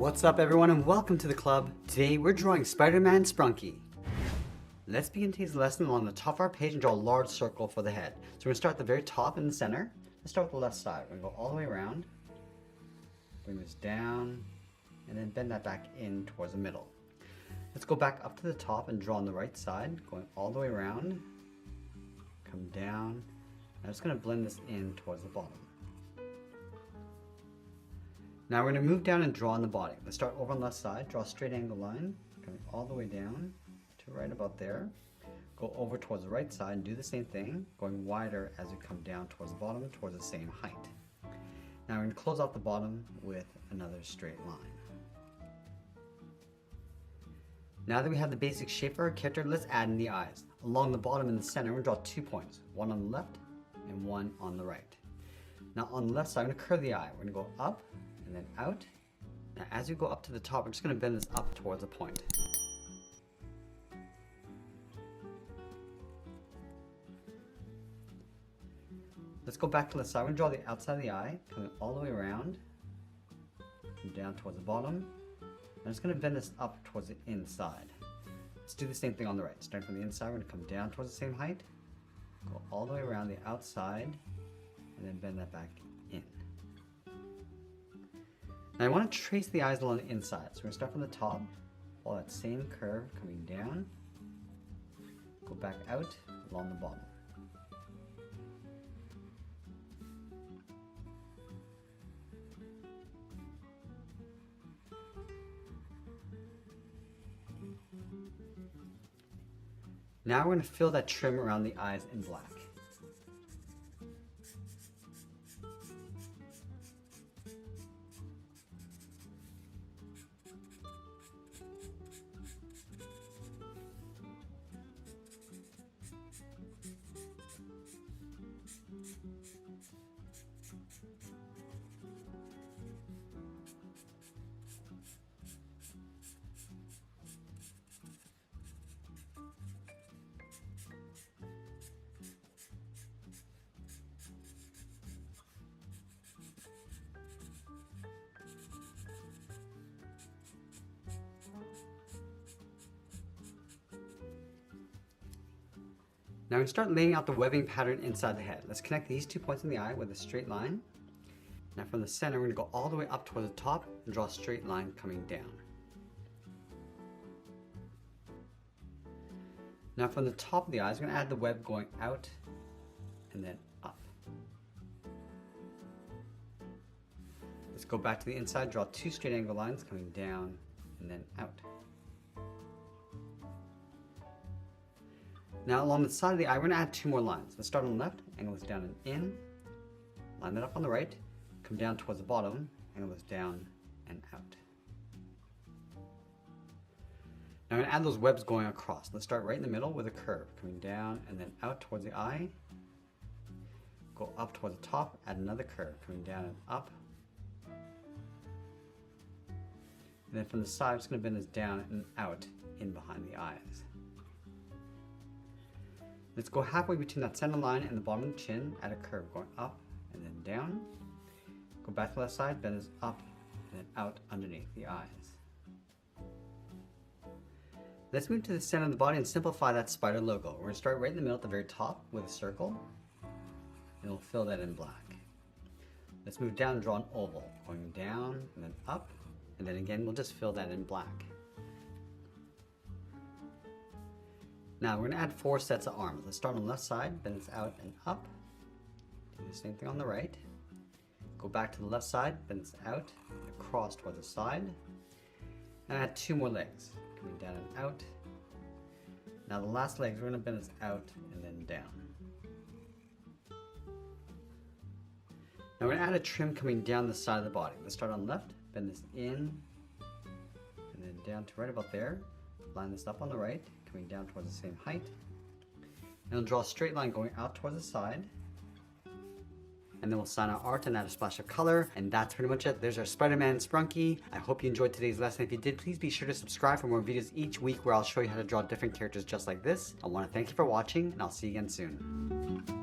What's up everyone and welcome to the club. Today we're drawing Spider-Man Sprunki. Let's begin today's lesson along the top of our page and draw a large circle for the head. So we're going to start at the very top in the center. Let's start with the left side. We're going to go all the way around, bring this down, and then bend that back in towards the middle. Let's go back up to the top and draw on the right side, going all the way around, come down. I'm just going to blend this in towards the bottom. Now we're going to move down and draw on the body. Let's start over on the left side, draw a straight angle line, coming all the way down to right about there. Go over towards the right side and do the same thing, going wider as we come down towards the bottom, towards the same height. Now we're going to close off the bottom with another straight line. Now that we have the basic shape for our character, let's add in the eyes. Along the bottom in the center, we're going to draw 2 points, one on the left and one on the right. Now on the left side, I'm going to curve the eye. We're going to go up and then out. Now as we go up to the top, we're just going to bend this up towards a point. Let's go back to the side. We're going to draw the outside of the eye, coming all the way around, and down towards the bottom. I'm just going to bend this up towards the inside. Let's do the same thing on the right. Starting from the inside, we're going to come down towards the same height, go all the way around the outside, and then bend that back in. Now I want to trace the eyes along the inside. So we're going to start from the top, follow that same curve coming down, go back out along the bottom. Now we're going to fill that trim around the eyes in black. Now we start laying out the webbing pattern inside the head. Let's connect these 2 points in the eye with a straight line. Now from the center, we're going to go all the way up toward the top and draw a straight line coming down. Now from the top of the eyes, we're going to add the web going out and then up. Let's go back to the inside, draw 2 straight angle lines coming down and then out. Now along the side of the eye, we're going to add 2 more lines. Let's start on the left, angle this down and in, line that up on the right, come down towards the bottom, angle this down and out. Now I'm going to add those webs going across. Let's start right in the middle with a curve, coming down and then out towards the eye, go up towards the top, add another curve, coming down and up. And then from the side, I'm just going to bend this down and out in behind the eyes. Let's go halfway between that center line and the bottom of the chin, add a curve going up and then down. Go back to the left side, bend this up and then out underneath the eyes. Let's move to the center of the body and simplify that spider logo. We're going to start right in the middle at the very top with a circle, and we'll fill that in black. Let's move down and draw an oval, going down and then up, and then again we'll just fill that in black. Now we're going to add 4 sets of arms. Let's start on the left side, bend this out and up. Do the same thing on the right. Go back to the left side, bend this out and across towards the side. And add 2 more legs, coming down and out. Now the last legs, we're going to bend this out and then down. Now we're going to add a trim coming down the side of the body. Let's start on the left, bend this in, and then down to right about there. Line this up on the right, coming down towards the same height. And we'll draw a straight line going out towards the side. And then we'll sign our art and add a splash of color. And that's pretty much it. There's our Spider-Man Sprunki. I hope you enjoyed today's lesson. If you did, please be sure to subscribe for more videos each week where I'll show you how to draw different characters just like this. I want to thank you for watching, and I'll see you again soon.